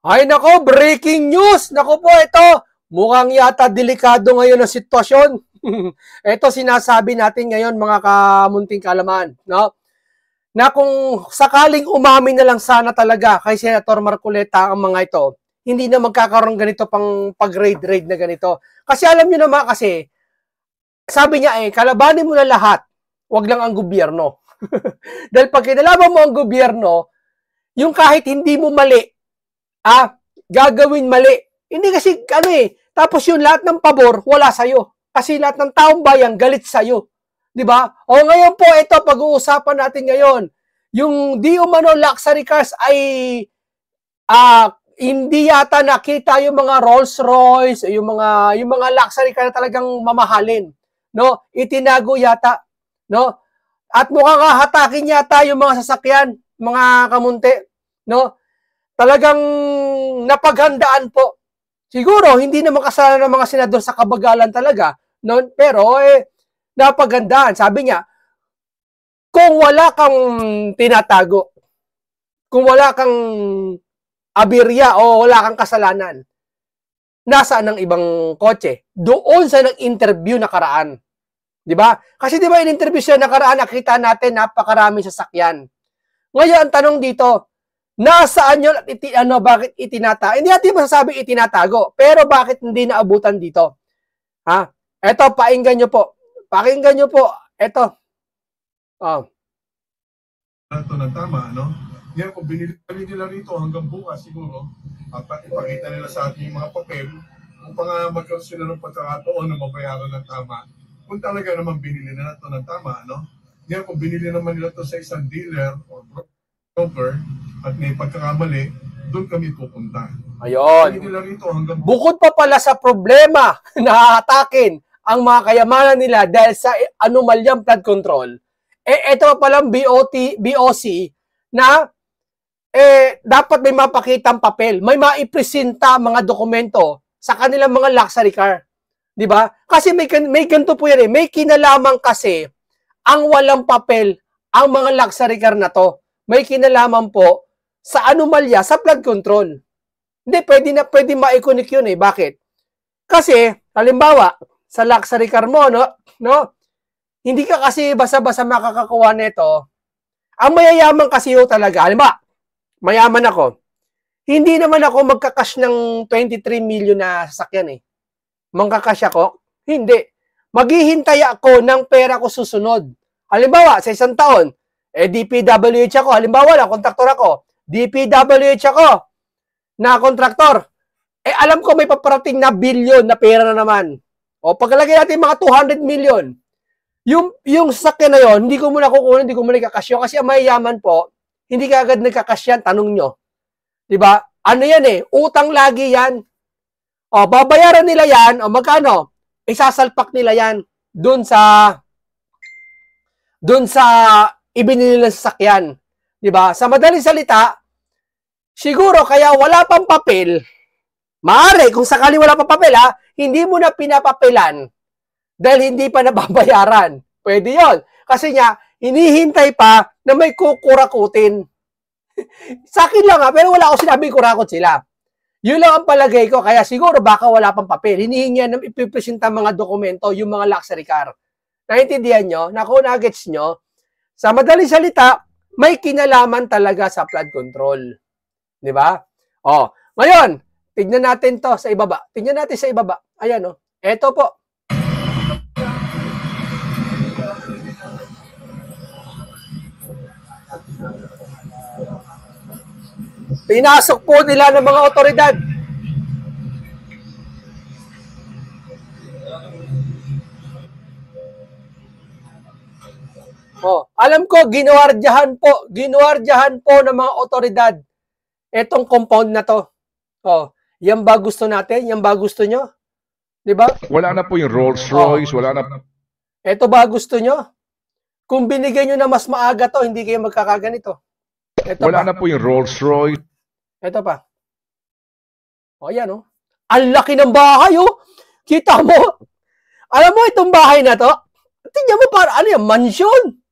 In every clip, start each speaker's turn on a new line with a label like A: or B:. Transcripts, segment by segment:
A: Ay nako, breaking news! Nako po, ito, mukhang yata delikado ngayon ang sitwasyon. Ito sinasabi natin ngayon mga kamunting kalaman, no? Na kung sakaling umamin na lang sana talaga kay Senator Marcoleta ang mga ito, hindi na magkakaroon ganito pang pag-raid-raid na ganito. Kasi alam niyo naman kasi, sabi niya kalabanin mo na lahat, wag lang ang gobyerno. Dahil pag kinalaban mo ang gobyerno, yung kahit hindi mo mali, gagawin mali. Hindi kasi, tapos yung lahat ng pabor, wala sa'yo. Kasi lahat ng taong bayan, galit sa'yo. Diba? O ngayon po, ito, pag-uusapan natin ngayon. Yung di umano luxury cars ay, hindi yata nakita yung mga Rolls Royce, yung mga luxury car na talagang mamahalin. No? Itinago yata. No? At mukhang hahatakin yata yung mga sasakyan, mga kamunti. No? Talagang napaghandaan po. Siguro, hindi naman kasalanan ng mga senador sa kabagalan talaga. No? Pero, napaghandaan. Sabi niya, kung wala kang tinatago, kung wala kang abirya o wala kang kasalanan, nasaan ang ibang kotse? Doon sa nag-interview nakaraan. Diba? Kasi diba in-interview siya nakaraan, nakita natin napakaraming sasakyan. Ngayon, ang tanong dito, nasaan yun at bakit itinatago? Hindi natin masasabing itinatago, pero bakit hindi naabutan dito? Eto, pakinggan nyo po. Pakinggan nyo po. Eto.
B: Ito ng tama, no? Yan, kung binili nila rito hanggang bukas siguro, at ipakita nila sa ating mga papel, upang magkaroon sila ng pagkakataon na mabayaran ng tama. Kung talaga naman binili nila ito ng tama, no? Yan, kung binili naman nila ito sa isang dealer o broker at may pagkakamali, doon kami pupunta.
A: Ayun. Bukod pa pala sa problema na atakin ang mga kayamanan nila dahil sa anomalyang flood control, ito palang BOC na dapat may mapakitang papel, may maipresenta mga dokumento sa kanilang mga luxury car. Diba? Kasi may ganito po yan may kinalaman kasi ang walang papel ang mga luxury car na to. May kinalaman po sa anomalya sa flood control. Hindi, pwede ma-iconic yun Bakit? Kasi, halimbawa, sa luxury car mo, no? Hindi ka kasi basa-basa makakakuha nito. Ang mayayaman kasi yun talaga, halimbawa, mayaman ako. Hindi naman ako magkakash ng 23 million na sasakyan Mangkakash ako? Hindi. Maghihintay ako ng pera ko susunod. Halimbawa, sa isang taon, DPWH ako. Halimbawa lang, kontraktor ako. DPWH ako na kontraktor. Alam ko may paparating na billion na pera na naman. O pagkalagay natin mga 200 million. Yung sasakyan na yon, hindi ko muna kukunin, hindi ko muna ikakasyo kasi ang mayayaman po, hindi ka agad nagkakasyan, tanong nyo. Diba? Ano yan utang lagi yan. O, babayaran nila yan, o magkano? Isasalpak nila yan dun sa ibinili nilang sasakyan. Diba? Sa madaling salita, siguro kaya wala pang papel, maaari, kung sakali wala pang papel hindi mo na pinapapelan dahil hindi pa nababayaran. Pwede yon. Kasi niya, hinihintay pa na may kukurakutin. Sa akin lang pero wala ako sinabing kurakot sila. Yun lang ang palagay ko, kaya siguro baka wala pang papel. Hinihingi na ipipresenta mga dokumento, yung mga luxury car. Naintindihan nyo? Nagets nyo? Sa madaling salita, may kinalaman talaga sa flood control. Di ba? Ngayon, tignan natin to sa ibaba. Tignan natin sa ibaba. Ayan Eto po. Pinasok po nila ng mga otoridad. Alam ko, ginuwardyahan po ng mga otoridad etong compound na to. Yan ba gusto natin? Yan ba gusto nyo? Diba?
C: Wala na po yung Rolls Royce, wala na.
A: Ito ba gusto nyo? Kung binigay nyo na mas maaga to, hindi kayo magkakaganito.
C: Wala na po yung Rolls Royce.
A: Ito pa. Ayan Ang laki ng bahay Kita mo? Alam mo itong bahay na to? Tingnan mo para mansion.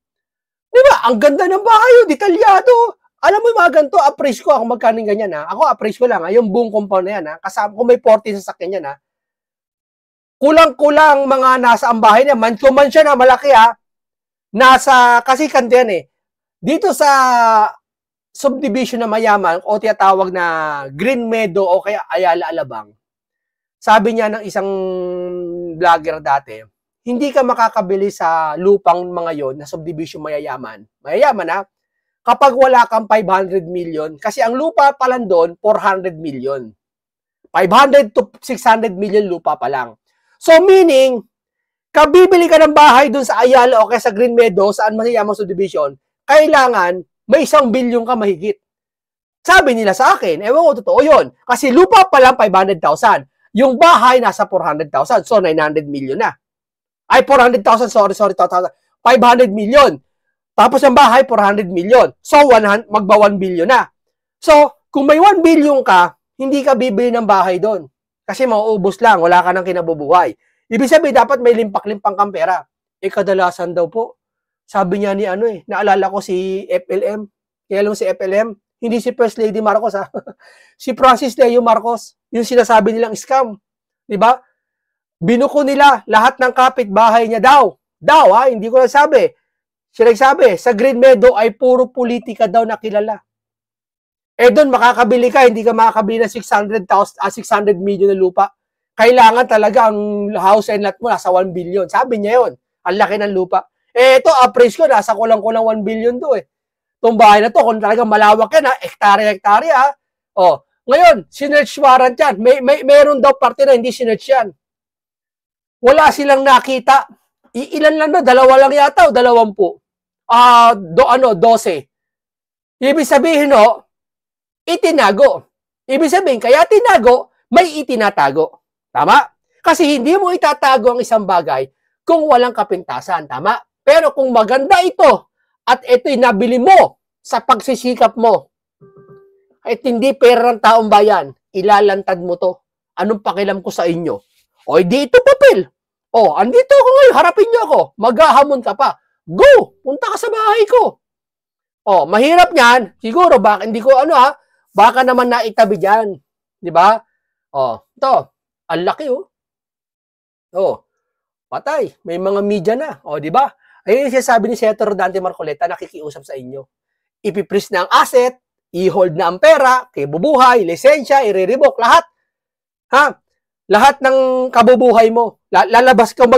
A: Diba? Ang ganda ng bahay detalyado. Alam mo yung mga ganito, appraise ko ako magkano ganyan ha. Ako appraise ko lang ha, yung buong compound na yan ha. Kasama kung may 40 sasakyan yan ha. Kulang-kulang mga nasa ang bahay niya. Mansion na malaki ha. Kasi kandiyan eh. Dito sa subdivision na mayaman o tinatawag na Green Meadow o kaya Ayala Alabang, sabi niya ng isang vlogger dati, hindi ka makakabili sa lupang mga yon na subdivision mayayaman. Mayayaman ha. Kapag wala kang 500 million, kasi ang lupa pa lang doon, 400 million. 500 to 600 million lupa pa lang. So meaning, kabibili ka ng bahay doon sa Ayala o kaya sa Green Meadow, saan masayamang subdivision, kailangan may 1 billion ka mahigit. Sabi nila sa akin, ewan ko totoo yun. Kasi lupa pa lang 500,000. Yung bahay nasa 400,000. So 900 million na. Ay, 400,000, sorry, 500 million. Tapos ang bahay, 400 million. So, magba 1 billion na. So, kung may 1 billion ka, hindi ka bibili ng bahay doon. Kasi mauubos lang, wala ka nang kinabubuhay. Ibig sabihin, dapat may limpak-limpang kang pera. Kadalasan daw po. Sabi niya ni naalala ko si FLM. Kaya alam mo si FLM? Hindi si First Lady Marcos ha. Si Francis Leo Marcos. Yung sinasabi nilang scam. Diba? Binuko nila lahat ng kapitbahay niya daw. Hindi ko nasabi. Siya nagsabi, sa Green Meadow ay puro politika daw na kilala. Doon makakabili ka, hindi ka makakabili ng 600 million na lupa. Kailangan talaga ang house and lot mo nasa 1 billion. Sabi niya yun. Ang laki ng lupa. Ito, appraise ko, nasa kulang-kulang 1 billion to Itong bahay na to, kung talagang malawak yan hektarya-hektarya ngayon, sinerch warrant yan. Meron daw parte na hindi sinerch yan. Wala silang nakita. Ilan lang na, 2 lang yata o 20. 12. Ibig sabihin, itinago. Ibig sabihin, kaya tinago, may itinatago. Tama? Kasi hindi mo itatago ang isang bagay kung walang kapintasan. Tama? Pero kung maganda ito, at ito'y nabili mo sa pagsisikap mo, at hindi pera ng taong bayan, ilalantad mo to. Anong pakialam ko sa inyo? Di ito papel. Andito ako ngayon, harapin niyo ako. Maghahamon ka pa. Go! Punta ka sa bahay ko. Mahirap niyan. Siguro, baka hindi ko baka naman naitabi diyan. 'Di ba? Ito. Ang laki patay. May mga media na. 'Di ba? Ayun yung sinasabi ni Senator Dante Marcoleta, nakikiusap sa inyo. Ipiprease na ang asset, i-hold na ang pera, bubuhay, lisensya, i-revoke, lahat. Lahat ng kabubuhay mo. Lalabas kang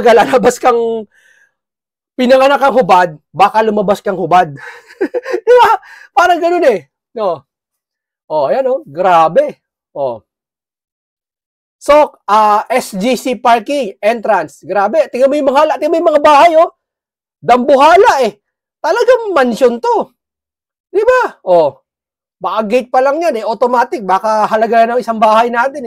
A: pinanganak kang hubad, baka lumabas kang hubad. Di ba? Parang ganun ayan grabe. So, SGC parking, entrance. Grabe. Tingnan mo yung mga bahay, dambuhala Talagang mansion to. Di ba? Baka gate pa lang yan automatic. Baka halaga ng isang bahay natin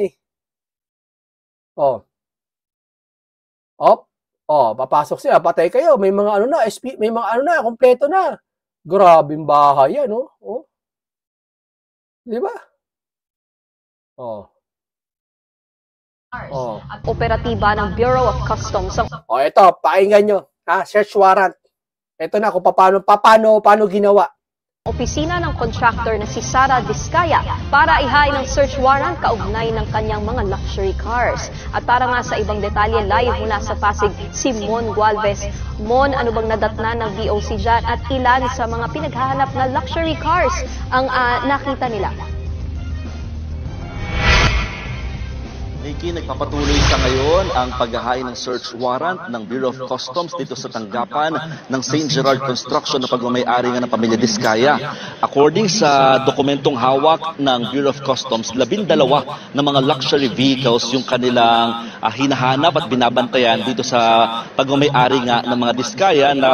A: papasok sila, patay kayo. May mga may mga kompleto na. Grabing bahay yan, Di ba?
D: Operatiba ng Bureau of Customs.
A: Ito, pakinggan nyo. Search warrant. Ito na kung paano ginawa.
D: Opisina ng contractor na si Sara Vizcaya para ihain ng search warrant kaugnay ng kanyang mga luxury cars. At para nga sa ibang detalye, live mula sa Pasig, si Mon Gualvez. Mon, ano bang nadatnan ng VOC dyan at ilan sa mga pinaghahanap na luxury cars ang nakita nila?
E: Nikki, nagpapatuloy sa ngayon ang paghahain ng search warrant ng Bureau of Customs dito sa tanggapan ng St. Gerard Construction na pagmamayari nga ng pamilya Vizcaya. According sa dokumentong hawak ng Bureau of Customs, 12 na mga luxury vehicles yung kanilang hinahanap at binabantayan dito sa pagmamayari nga ng mga Vizcaya na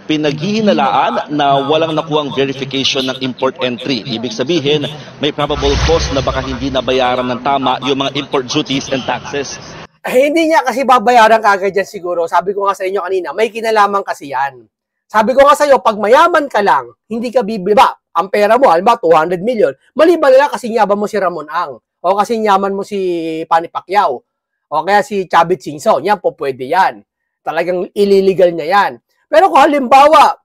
E: pinaghihinalaan na walang nakuhang verification ng import entry. Ibig sabihin, may probable cause na baka hindi nabayaran ng tama yung mga import duties and taxes.
A: Hindi niya kasi babayaran kagad yan siguro. Sabi ko nga sa inyo kanina, may kinalaman kasi yan. Sabi ko nga sa iyo, pag mayaman ka lang, hindi ka bibili ba? Ang pera mo, halimbawa 200 million, maliban nila kasi yaman mo si Ramon Ang, o kasi yaman mo si Manny Pacquiao, o kaya si Chavit Singson, yan po pwede yan. Talagang illegal niya yan. Pero kung halimbawa,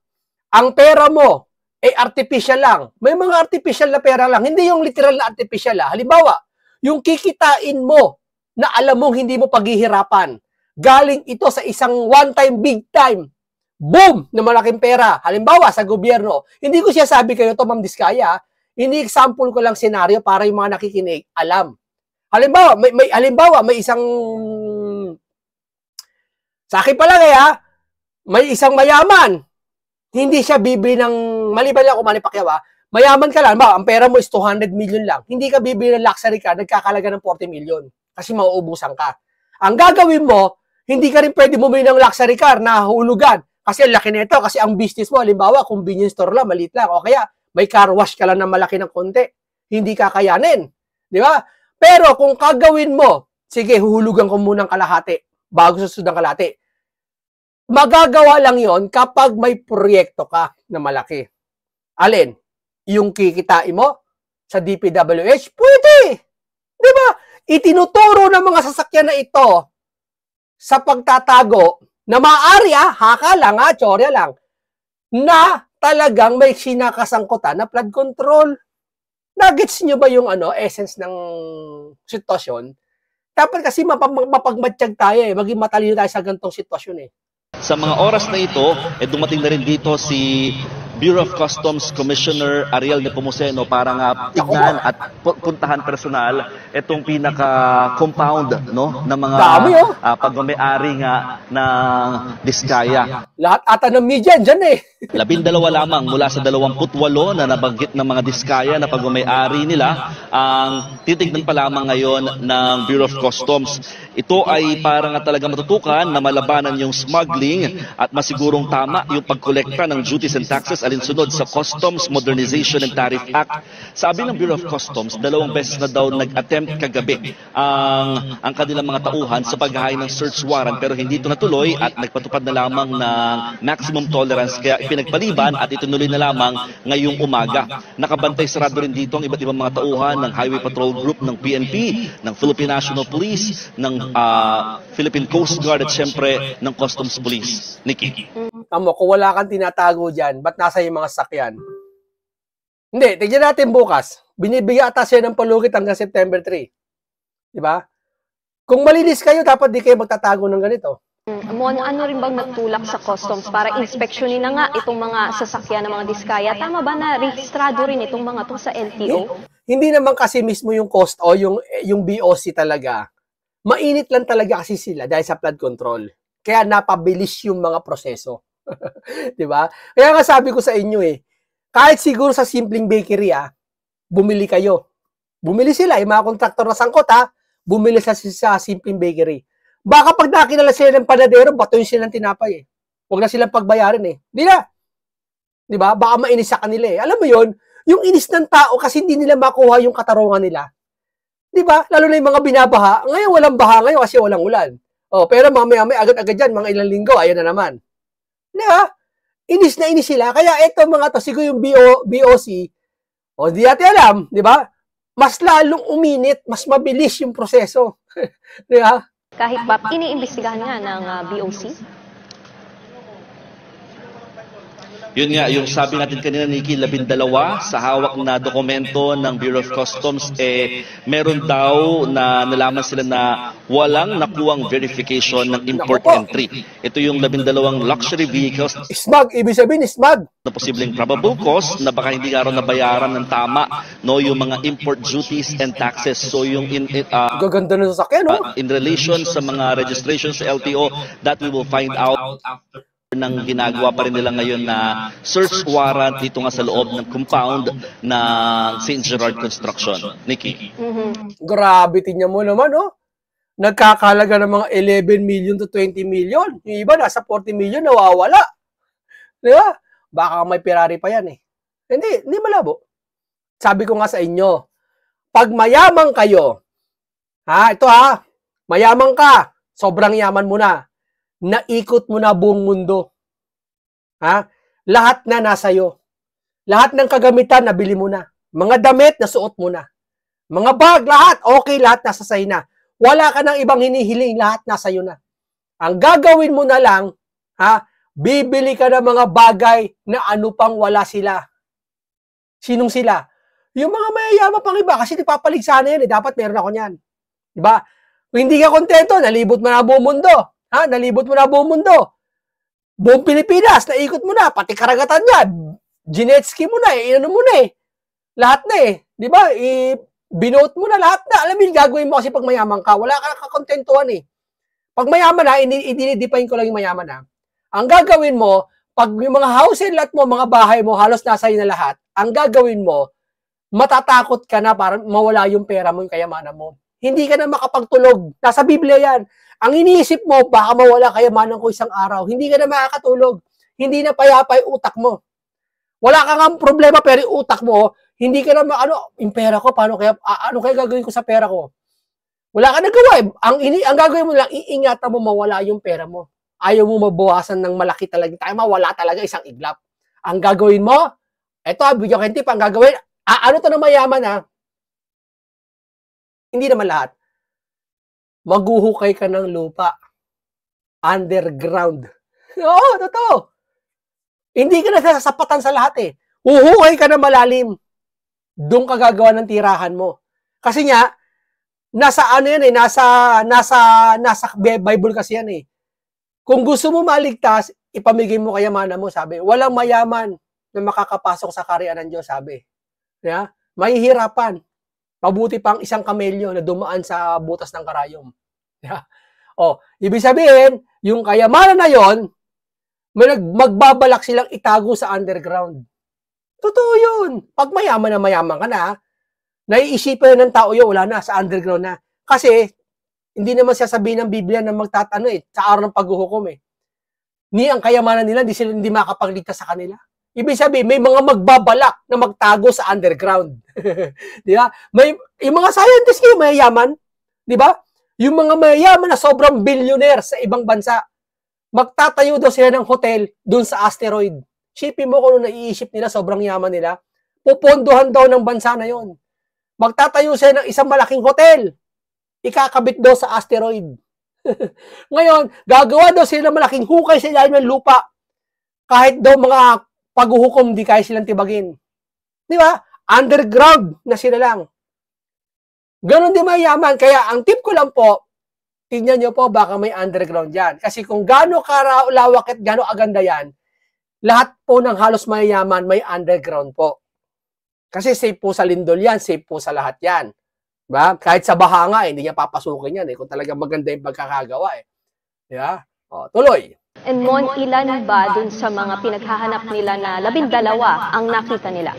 A: ang pera mo, artificial lang. May mga artificial na pera lang. Hindi yung literal na artificial. Halimbawa, yung kikitain mo na alam mong hindi mo paghihirapan. Galing ito sa isang one-time, big time. Boom! Na malaking pera. Halimbawa, sa gobyerno. Hindi ko siya sabi kayo to, Ma'am Diskaya. Ini-example ko lang senaryo para yung mga nakikinig alam. Halimbawa, may isang sa akin pa lang may isang mayaman. Hindi siya bibili ng, maliban lang kung Manny Pacquiao, mayaman ka lang, ang pera mo is 200 million lang. Hindi ka bibili ng luxury car, nagkakalaga ng 40 million. Kasi mauubusan ka. Ang gagawin mo, hindi ka rin pwede bumili ng luxury car na hulugan. Kasi laki nito, kasi ang business mo, halimbawa, convenience store lang, maliit lang. O kaya, may car wash ka lang na malaki ng konti. Hindi kakayanin. Di ba? Pero kung kagawin mo, sige, huhulugan ko munang kalahati bago susunod ang kalahati. Magagawa lang yon kapag may proyekto ka na malaki. Alin? Yung kikitain mo sa DPWH? Pwede! Di ba? Itinuturo ng mga sasakyan na ito sa pagtatago na maaari, haka lang, tsorya lang, na talagang may sinakasangkutan na flood control. Nagets nyo ba yung essence ng sitwasyon? Dapat kasi mapagmatsyag tayo maging matalino tayo sa ganitong sitwasyon
E: Sa mga oras na ito, dumating na rin dito si Bureau of Customs Commissioner Ariel Nepomuceno para nga tignan at puntahan personal itong pinaka-compound ng mga pagmamayari nga ng Diskaya.
A: Lahat ata ng media dyan
E: 12 lamang mula sa 28 na nabanggit ng mga Diskaya na pagmamayari nila ang titignan pa lamang ngayon ng Bureau of Customs. Ito ay para nga talaga matutukan na malabanan yung smuggling at masigurong tama yung pagkolekta ng duties and taxes alinsunod sa Customs Modernization and Tariff Act. Sabi ng Bureau of Customs, 2 beses na daw nag-attempt kagabi ang kanilang mga tauhan sa paghahain ng search warrant pero hindi ito natuloy at nagpatupad na lamang ng maximum tolerance kaya ipinagpaliban at ituloy na lamang ngayong umaga. Nakabantay sarado rin dito ang iba't ibang mga tauhan ng Highway Patrol Group ng PNP, ng Philippine National Police, ng Philippine Coast Guard at syempre ng Customs Police. Nikki.
A: Tamo, kung wala kang tinatago dyan, ba't nasa yung mga sakyan? Hindi, tignan natin bukas. Binibigyan ata siya ng palugit hanggang September 3. Diba? Kung malinis kayo, dapat di kayo magtatago ng ganito.
D: Mon, ano rin bang nagtulak sa customs para inspeksyonin na nga itong mga sasakyan ng mga Diskaya? Tama ba na rehistrado rin itong mga to sa LTO?
A: Hindi naman kasi mismo yung cost o yung BOC talaga. Mainit lang talaga kasi sila dahil sa flood control. Kaya napabilis yung mga proseso. Diba? Kaya nga sabi ko sa inyo kahit siguro sa simpleng bakery bumili kayo. Bumili sila, yung mga kontraktor na sangkot bumili sa simpleng bakery. Baka pag nakilala sila ng panadero, batuin sila ng tinapay Huwag na silang pagbayarin Di na. Diba? Baka mainis sa kanila Alam mo yon, yung inis ng tao kasi hindi nila makuha yung katarungan nila. Diba? Lalo na yung mga binabaha. Ngayon walang baha ngayon kasi walang ulan. Pero mamaya-maya agad-agad dyan, mga ilang linggo, ayan na naman. Diba? Inis na inis sila. Kaya ito mga to, siguro yung BOC, di natin alam, diba? Mas lalong uminit, mas mabilis yung proseso. Diba?
D: Kahit ba iniimbestigahan nga ng BOC?
E: Yun nga, yung sabi natin kanina, Nikki, 12 sa hawak na dokumento ng Bureau of Customs, meron daw na nalaman sila na walang nakuwang verification ng import entry. Ito yung 12 luxury vehicles.
A: Smug, ibig sabihin, smug.
E: Na posibleng probable cause na baka hindi nga raw nabayaran ng tama yung mga import duties and taxes. So yung
A: gaganda na sasakyan,
E: in relation sa mga registrations sa LTO, that we will find out after nang ginagawa pa rin nila ngayon na search warrant dito nga sa loob ng compound ng St. Gerard Construction. Nikki.
A: Grabe, tingnan mo naman, nagkakalaga ng mga 11 million to 20 million. Yung iba nasa 40 million nawawala. Di ba? Baka may Ferrari pa yan Hindi malabo. Sabi ko nga sa inyo, pag mayaman kayo, mayaman ka, sobrang yaman mo na, naikot mo na buong mundo. Lahat na nasa'yo. Lahat ng kagamitan, nabili mo na. Mga damit, nasuot mo na. Mga bag, lahat, okay, lahat nasa sa'yo na. Wala ka ng ibang hinihiling, lahat nasa'yo na. Ang gagawin mo na lang, bibili ka ng mga bagay na ano pang wala sila. Sinong sila? Yung mga mayayaman pang iba, kasi nagpapaligsa na yan, dapat meron ako niyan. Diba? Kung hindi ka kontento, nalibot mo na buong mundo. Ha? Nalibot mo na buong mundo. Buong Pilipinas, naikot mo na, pati karagatan niya, ginetski mo na, inano mo na lahat na Diba? Binote mo na lahat na. Alam mo yung gagawin mo kasi pag mayaman ka, wala ka kakontentuhan Pag mayaman na, i-define ko lang yung mayaman na. Ang gagawin mo, pag yung mga house and lot mo, mga bahay mo, halos nasa iyo na lahat, ang gagawin mo, matatakot ka na para mawala yung pera mo, yung kayamanan mo. Hindi ka na makapagtulog. Nasa Biblia yan. Ang iniisip mo, baka mawala kayamanan ko isang araw. Hindi ka na makakatulog. Hindi na payapa yung utak mo. Wala ka nga problema, pero yung utak mo, hindi ka na yung pera ko, paano kaya, ano kaya gagawin ko sa pera ko? Wala ka nagawa Ang gagawin mo lang, iingatan mo mawala yung pera mo. Ayaw mo mabawasan ng malaki talaga. Tayo mawala talaga isang iglap. Ang gagawin mo, eto, video tip, ang gagawin, ano to na mayaman Hindi naman lahat. Maghuhukay ka ng lupa. Underground. Oo, totoo. Hindi ka na sasapatan sa lahat Huhukay ka na malalim. Doon ka gagawa ng tirahan mo. Kasi nga, nasa Bible kasi yan Kung gusto mo maligtas, ipamigay mo kayamanan mo, sabi. Walang mayaman na makakapasok sa kaharian ng Diyos, sabi. Yeah? Mahihirapan. Mabuti pang isang kamelyo na dumaan sa butas ng karayom. Yeah? Ibig sabihin, yung kayamanan na yon, magbabalak silang itago sa underground. Totoo yun. Pag mayaman na mayaman ka na, naiisipin ng tao yun, wala na, sa underground na. Kasi, hindi naman siya sabihin ng Biblia na magtatano sa araw ng paghuhukom Ni ang kayamanan nila, hindi makapagligtas sa kanila. Ibig sabihin, may mga magbabalak na magtago sa underground. Di ba? Yung mga scientists kayo mayayaman, di ba? Yung mga mayayaman na sobrang billionaire sa ibang bansa, magtatayo daw sila ng hotel dun sa asteroid. Shipin mo kung naiisip nila, sobrang yaman nila. Pupondohan daw ng bansa na yon. Magtatayo sila ng isang malaking hotel. Ikakabit daw sa asteroid. Ngayon, gagawa daw sila ng malaking hukay sa ilalim ng lupa. Kahit daw mga paghuhukom, di kaya silang tibagin. Di ba? Underground na sila lang. Ganon din mayaman. Kaya ang tip ko lang po, tingnan nyo po baka may underground yan. Kasi kung gano'ng kalawak at gano'ng aganda yan, lahat po ng halos mayayaman may underground po. Kasi safe po sa lindol yan, safe po sa lahat yan. Diba? Kahit sa baha nga, hindi niya papasukin yan kung talagang maganda yung pagkakagawa Diba? Tuloy.
D: And Mon, ilan ba dun sa mga pinaghahanap nila na 12 ang nakita nila?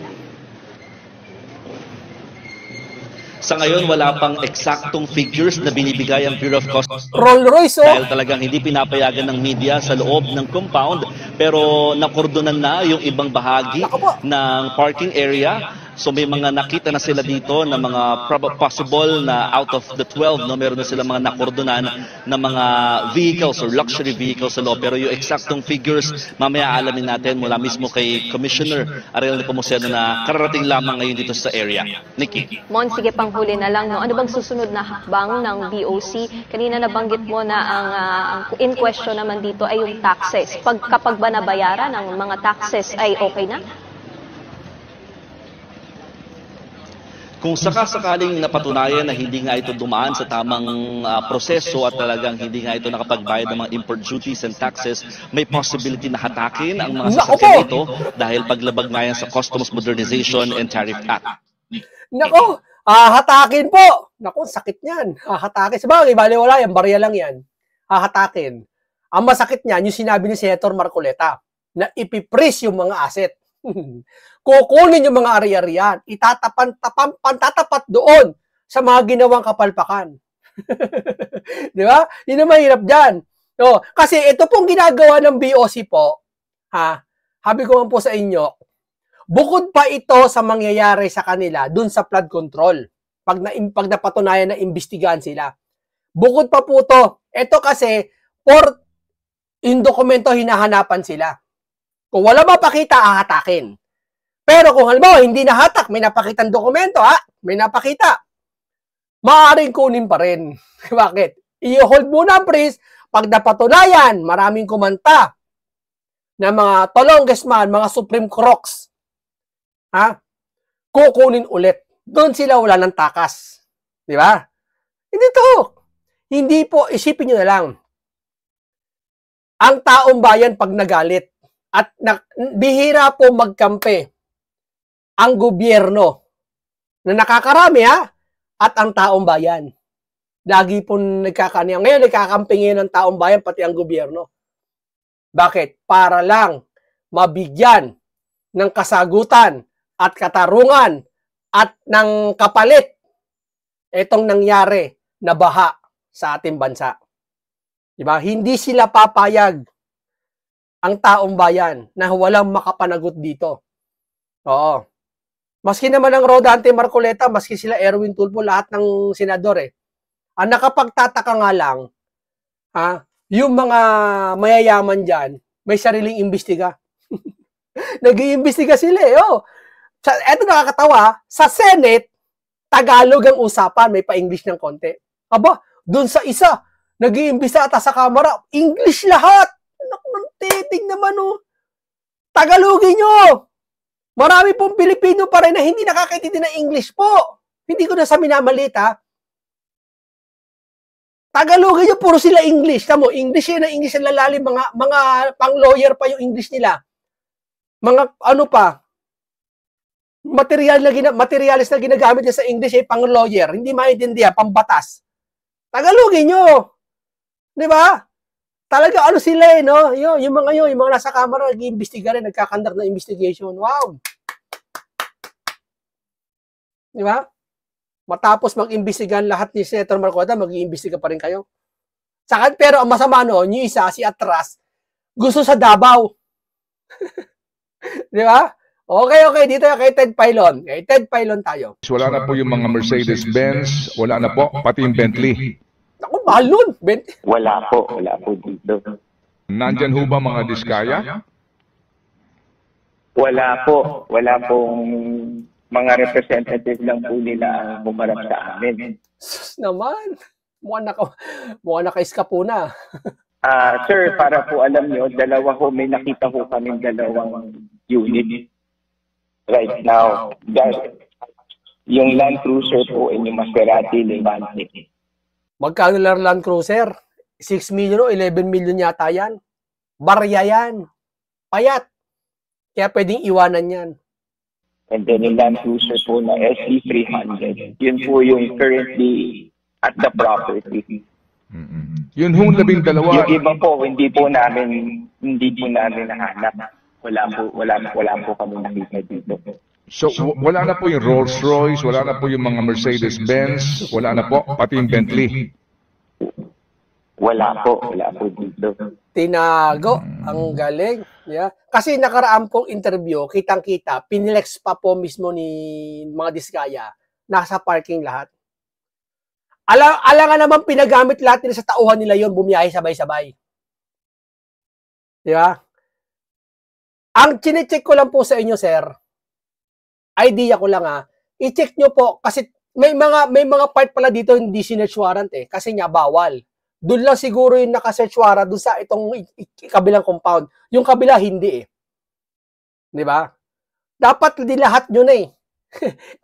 E: Sa ngayon, wala pang eksaktong figures na binibigay ang Bureau of Customs.
A: Rolls Royce,
E: Dahil talagang hindi pinapayagan ng media sa loob ng compound. Pero nakordonan na yung ibang bahagi ng parking area. So may mga nakita na sila dito na mga possible na out of the 12, meron na sila mga nakordonan na mga vehicles or luxury vehicles sa loob. Pero yung eksaktong figures, mamaya alamin natin mula mismo kay Commissioner Ariel Nepomuceno na kararating lamang ngayon dito sa area. Nikki.
D: Mon, sige panghuli na lang. Ano bang susunod na hakbang ng BOC? Kanina nabanggit mo na ang in question naman dito ay yung taxes. Kapag ba nabayaran ang mga taxes ay okay na?
E: Kung sakasakaling napatunayan na hindi nga ito dumaan sa tamang proseso at talagang hindi nga ito nakapagbayad ng mga import duties and taxes, may possibility na hatakin ang mga sasakyan nito dahil paglabag nga yan sa Customs Modernization and Tariff Act.
A: Nako, hatakin po. Nako, sakit niyan. Hatakin. Sabagay, baliwala yan, barya lang yan. Hatakin. Ang masakit niyan, yung sinabi ni Senator Marcoleta, na ipipris yung mga asset. Kukunin yung mga ari-arian, pantatapat doon sa mga ginawang kapalpakan. Di ba? Yun ang mahirap dyan. No, kasi ito pong ginagawa ng BOC po, sabi ko po sa inyo, bukod pa ito sa mangyayari sa kanila dun sa flood control, pag napatunayan na imbestigahan sila. Bukod pa po to, ito kasi, yung dokumento hinahanapan sila. Kung wala mapakita, ahatakin. Pero kung halimbawa, hindi nahatak, may napakitang dokumento, may napakita, maaaring kunin pa rin. Bakit? I-hold muna ang freeze, pag napatunayan, maraming kumanta na mga tolongest man, mga supreme crooks, kukunin ulit. Doon sila wala ng takas. Di ba? Hindi to. Hindi po, isipin nyo na lang. Ang taong bayan pag nagalit at bihira po magkampe ang gobyerno na nakakarami at ang taong bayan. Lagi po nagkakaniya. Ngayon, nagkakampi ngayon ng taong bayan pati ang gobyerno. Bakit? Para lang mabigyan ng kasagutan at katarungan at ng kapalit itong nangyari na baha sa ating bansa. Diba? Hindi sila papayag ang taong bayan na walang makapanagot dito. Oo. Maski naman ang Rodante Marcoleta, maski sila Erwin Tulfo, lahat ng senador Ang nakapagtataka nga lang, yung mga mayayaman dyan, may sariling imbestiga. Nag-iimbestiga sila Eto nakakatawa, sa Senate, Tagalog ang usapan, may pa-English ng konti. Aba, dun sa isa, nag-iimbestiga at sa kamera, English lahat. Titig naman Tagalogin nyo. Marami pong Pilipino pa rin na hindi nakakaintindi ng English po. Hindi ko na sa minamalit Tagalogin nyo, puro sila English. Tamo, English yun na English ang lalalim. Mga pang-lawyer pa yung English nila. Mga materialis na ginagamit niya sa English pang-lawyer. Hindi maintindihan, pambatas. Tagalogin nyo. Di ba? Talaga sila no? Yung mga nasa kamera nag-iimbestiga rin, nagkakandak na investigation. Wow! Di ba? Matapos mag-imbestigan lahat ni Senator Marcoleta, mag-iimbestiga pa rin kayo. Pero ang masama yung isa, si Atras, gusto sa Davao. Di ba? Okay, dito kay Ted Pailon. Kay Ted Pailon tayo.
C: Wala na po yung mga Mercedes-Benz, wala na po, pati yung Bentley.
A: Ako, mahal nun.
F: Wala po dito.
C: Nandyan ho ba mga diskaya?
F: Wala pong mga representative lang po nila ang bumarap sa amin.
A: Sus naman. Mukhang naka-iska po na.
F: Sir, para po alam nyo, may nakita po kami dalawang unit right now. Yung Land Cruiser po and yung Maserati Levante.
A: Magkano lang Land Cruiser? 6 million o 11 million yata yan. Barya yan. Payat. Kaya pwedeng iwanan yan.
F: And then yung Land Cruiser po na SC300. Yun po yung currently at the property.
C: Yun hong 12.
F: Yung iba po, hindi po namin nahanap. Wala po kami nakita dito.
C: So, wala na po yung Rolls Royce, wala na po yung mga Mercedes-Benz, wala na po, pati yung Bentley.
F: Wala po dito.
A: Tinago, ang galing. Yeah. Kasi nakaraan pong interview, kitang-kita, pinilex pa po mismo ni mga diskaya, nasa parking lahat. Alangan naman pinagamit lahat nila sa tauhan nila yon, bumiyahe sabay-sabay. Di ba? Ang chinecheck ko lang po sa inyo, sir, idea ko lang i-check nyo po, kasi may mga part pala dito hindi sinearch warrant kasi nga bawal. Doon lang siguro yung naka-search warrant doon sa itong kabilang compound. Yung kabila hindi Di ba? Dapat di lahat nyo na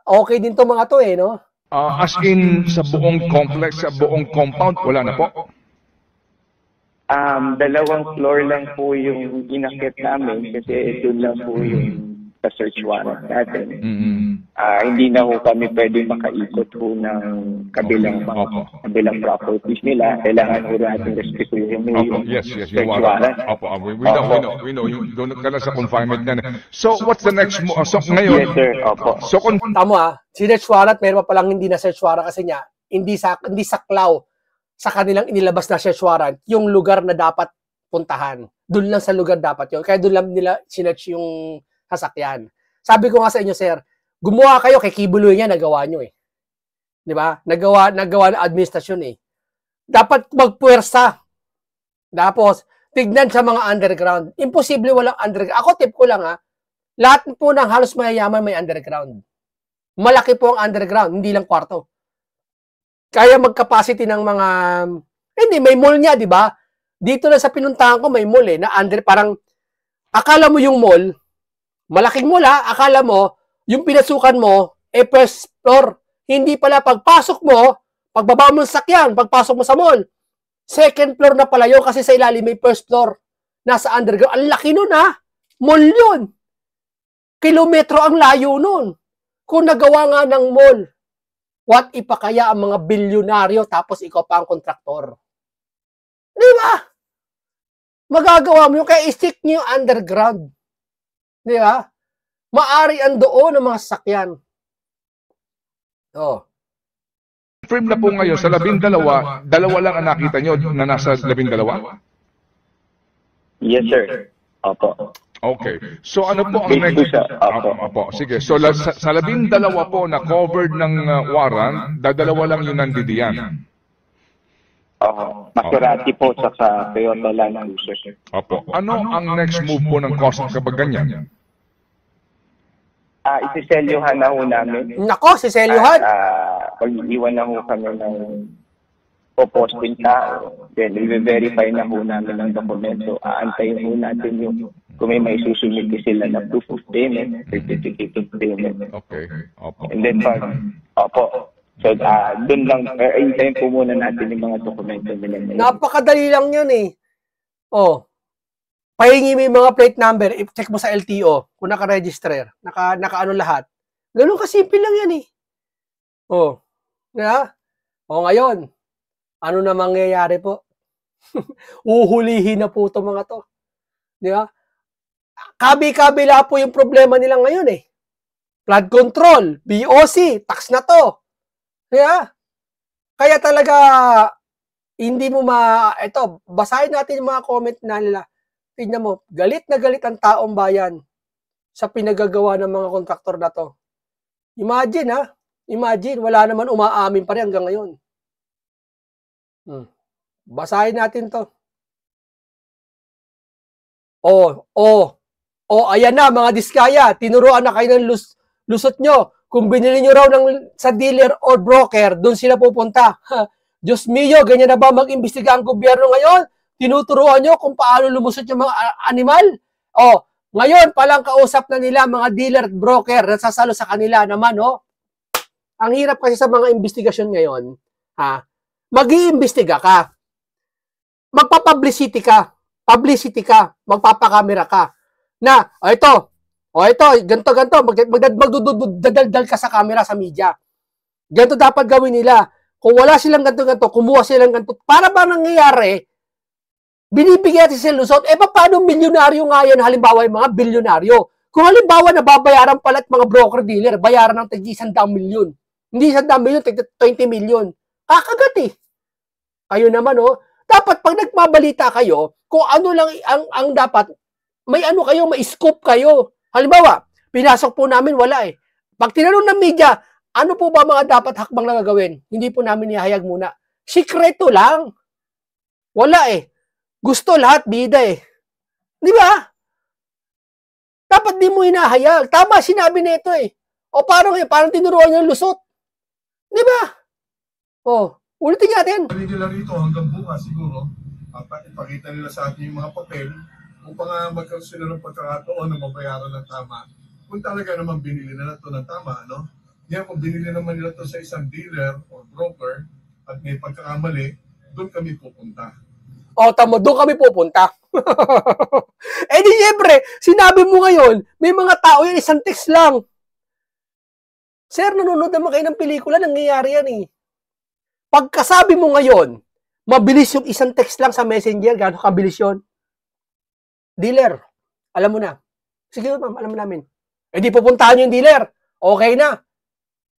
A: Okay din to mga to no?
C: As in, sa buong complex, sa buong compound, wala na po?
F: Dalawang floor lang po yung inakit namin kasi doon lang po yung search warrant natin. Hindi na po kami pwede makaikot po ng kabilang properties nila. Kailangan po natin respetuhin yung
C: search
F: warrant.
C: We know. Doon ka na sa confinement na. So, what's the next move? So, ngayon,
F: yes, sir. Opo.
C: So,
A: tama search warrant, meron pa palang hindi na search warrant kasi niya, hindi saklaw sa kanilang inilabas na search warrant yung lugar na dapat puntahan. Doon lang sa lugar dapat yun. Kaya doon lang nila sinearch yung sasakyan. Sabi ko nga sa inyo, sir, gumawa kayo kay Kibuloy niya, nagawa nyo Di ba? Nagawa ng administrasyon Dapat magpuwersa. Tapos, tignan sa mga underground. Imposible walang underground. Ako, tip ko lang lahat po ng halos mayayaman may underground. Malaki po ang underground, hindi lang kwarto. Kaya mag-capacity ng mga, hindi, may mall niya, di ba? Dito na sa pinuntahan ko, may mall na parang, akala mo yung mall, malaking mall akala mo, yung pinasukan mo, first floor. Hindi pala pagpasok mo, pagbaba mo ng sakyan, pagpasok mo sa mall, second floor na pala yun kasi sa ilalim may first floor. Nasa underground. Ang laki nun ha. Mall yun. Kilometro ang layo nun. Kung nagawa nga ng mall, what if pa kaya ang mga bilyonaryo tapos ikaw pa ang kontraktor? Di ba? Magagawa mo yung kaya stick nyo yung underground. Di ba? Maari ang doon ng mga sasakyan. Oh.
C: Confirm na po ngayon sa 12, dalawa lang ang nakita nyo na nasa 12?
F: Yes, sir. Opo.
C: Okay. So ano po ang next? Opo. Sige. So sa 12 po na covered ng warrant, dalawa lang yung nandidiyan.
F: Maserati po sa Toyota Land Cruiser.
C: Opo. Ano ang next move po ng customs kapag ganyan?
F: Isiselyuhan na ho namin.
A: Nako, siselyuhan.
F: Pag-iwan na ho kami ng poposting tao, then i-verify na ho namin ang dokumento. Aantayin ho natin yung kung may maisusunod sila na proof of payment, certificate of payment.
C: Okay. Opo.
F: And then so, doon lang, hintayin po muna natin yung mga dokumento nila.
A: Napakadali lang yan eh. Oh. Pahingi mo yung mga plate number, i-check mo sa LTO kung naka-register, naka-ano lahat. Ganun kasimple lang yan eh. Oh. Yeah? O ngayon, ano na mangyayari po? Uhulihin na po itong mga to. Di ba? Kabi-kabila po yung problema nila ngayon eh. Flood control, BOC, tax na to. Yeah? Kaya talaga, hindi mo ito, basahin natin yung mga comment na nila. Tignan mo, galit na galit ang taong bayan sa pinagagawa ng mga kontraktor na to. Imagine ha, wala naman umaamin pa rin hanggang ngayon. Basahin natin to. Ayan na mga diskaya, tinuruan na kayo ng lusot nyo. Kung binili nyo raw sa dealer or broker, doon sila pupunta. Diyos mio, ganyan na ba mag-imbestiga ang gobyerno ngayon? Tinuturuan nyo kung paano lumusot yung mga animal? Ngayon, palang kausap na nila mga dealer at broker, nasasalo sa kanila naman, Ang hirap kasi sa mga investigasyon ngayon, mag-iimbestiga ka. Magpa-publicity ka. Magpapakamera ka. Na, ito, ganito, magdadaldal ka sa camera sa media. Ganito dapat gawin nila. Kung wala silang ganito, kumuha silang ganito. Para ba nangyayari, binibigyan natin sila lusot, paano milyonaryo nga yan, halimbawa yung mga bilyonaryo? Kung halimbawa nababayaran pala at mga broker-dealer, bayaran ng tagi 100 milyon. Hindi 100 milyon, 20 milyon. Kakagat eh. Kayo naman dapat pag nagmabalita kayo, kung ano lang ang dapat, may ano kayo, may scoop kayo. Halimbawa, pinasok po namin, wala eh. Pag tinanong ng media, ano po ba mga dapat hakbang na gagawin? Hindi po namin ihayag muna. Sikreto lang. Wala eh. Gusto lahat, bida eh. Di ba? Dapat di mo hinahayag. Tama, sinabi na ito eh. Parang tinuruan niya lusot. Di ba? Ulitin natin.
B: Hindi nila rito hanggang bukas siguro, ipakita nila sa atin yung mga papel upang magkaroon sila ng pagkakataon na mabayaran ng tama. Kung talaga naman binili nila ito ng tama, Yan, kung binili naman nila ito sa isang dealer o broker at may pagkakamali, doon kami pupunta.
A: Tamo, doon kami pupunta. Di syempre, sinabi mo ngayon, may mga tao yan, isang text lang. Sir, nanonood naman kayo ng pelikula, nangyayari yan eh. Pagkasabi mo ngayon, mabilis yung isang text lang sa messenger, gano'ng kabilis yun? Dealer, alam mo na. Sige ma'am, alam mo namin. Di pupuntahan yung dealer. Okay na.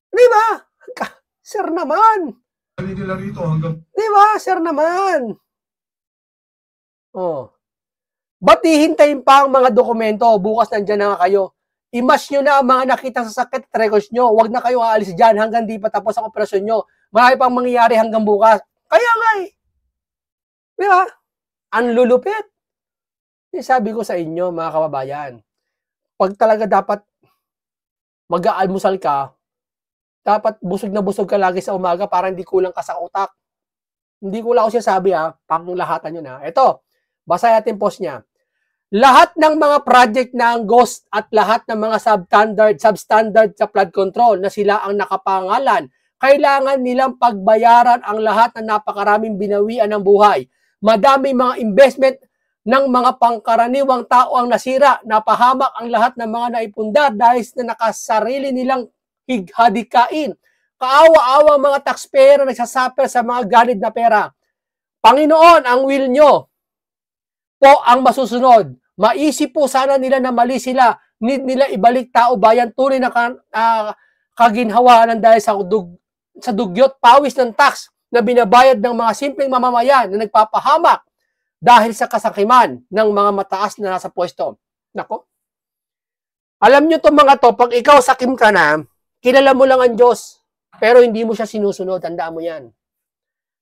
A: Di ba? Sir naman. Di ba? Sir naman. Ba't hihintayin pa ang mga dokumento? Bukas nandyan na kayo. I-match nyo na ang mga nakita sa sakit at records nyo. Huwag na kayo aalis dyan hanggang di pa tapos ang operasyon nyo. Marami pang mangyayari hanggang bukas. Kaya nga eh. Di ba? Ang lulupit. Sabi ko sa inyo, mga kababayan, pag talaga dapat mag-aalmusal ka, dapat busog na busog ka lagi sa umaga para hindi kulang ka sa utak. Hindi ko lang ako sinasabi pang lahatan yun Ito, basa natin post niya. Lahat ng mga project na ang ghost at lahat ng mga substandard sa flood control na sila ang nakapangalan, kailangan nilang pagbayaran ang lahat ng napakaraming binawian ng buhay. Madaming mga investment ng mga pangkaraniwang tao ang nasira, napahamak ang lahat ng mga naipundar dahil na nakasarili nilang highadikain. Kaawa-awa mga taxpayer na nagsasuffer sa mga ganid na pera. Panginoon, ang will nyo po ang masusunod. Maisip po sana nila na mali sila. Need nila ibalik tao bayan tunay na kaginhawaan dahil sa dugyot pawis ng tax na binabayad ng mga simpleng mamamayan na nagpapahamak dahil sa kasakiman ng mga mataas na nasa pwesto. Nako. Alam nyo itong mga to, pag ikaw sakim ka na, kilala mo lang ang Diyos, pero hindi mo siya sinusunod, tandaan mo yan.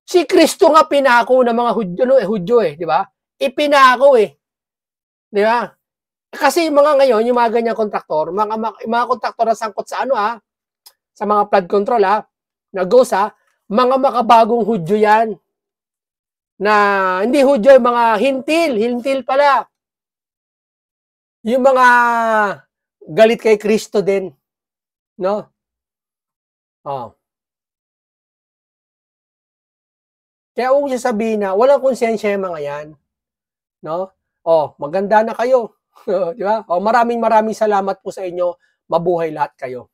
A: Si Kristo nga pinako ng mga Hudyo di ba? Ipinako di ba? Kasi mga ngayon, yung mga ganyang kontraktor, mga kontraktor na sangkot sa sa mga flood control na ghost mga makabagong Hudyo yan. Na hindi Hudyo, mga hintil pala. Yung mga galit kay Kristo din. No? Oh. Kaya huwag siya sabihin na walang konsensya yung mga yan. No? Oh, maganda na kayo. Di ba? Oh, maraming salamat po sa inyo. Mabuhay lahat kayo.